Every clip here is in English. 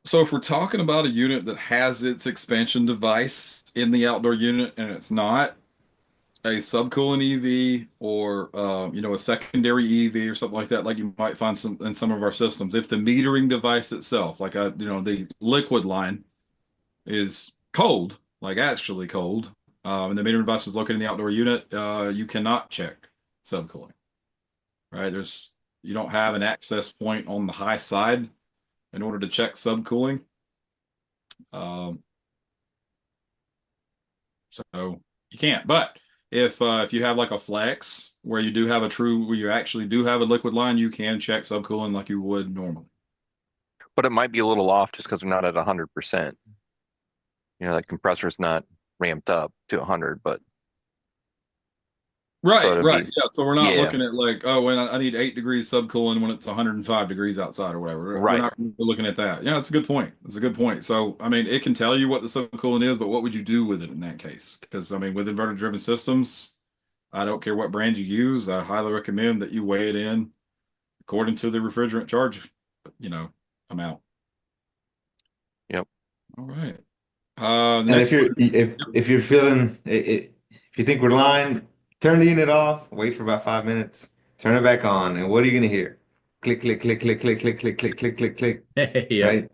So if we're talking about a unit that has its expansion device in the outdoor unit and it's not a subcooling EV or a secondary EV or something like that, like you might find some in some of our systems, if the metering device itself, the liquid line is cold, like actually cold, and the metering device is located in the outdoor unit, you cannot check subcooling, right? You don't have an access point on the high side in order to check subcooling. Um, so you can't. But if you have like a FLEXX where you actually do have a liquid line, you can check subcooling like you would normally. But it might be a little off just because we're not at 100%. That compressor's not ramped up to 100, but so Right, it'd right. be, Yeah. So we're not yeah, looking at like, oh, when I need 8 degrees subcooling when it's 105 degrees outside or whatever. We're right. not looking at that. Yeah, that's a good point. That's a good point. So, I mean, it can tell you what the subcooling is, but what would you do with it in that case? Because, I mean, with inverter-driven systems, I don't care what brand you use. I highly recommend that you weigh it in according to the refrigerant charge, you know, amount. Yep. All right. And Next one. if you're feeling if you think we're lying, turn the unit off, wait for about 5 minutes, turn it back on, and what are you gonna hear? Click, click, click, click, click, click, click, click, click, click, click. Yep. Right?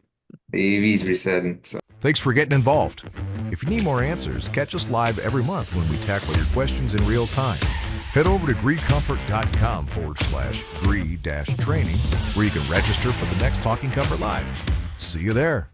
The EV's resetting. So Thanks for getting involved. If you need more answers, catch us live every month when we tackle your questions in real time. Head over to greecomfort.com/GREE-training where you can register for the next Talking Comfort Live. See you there.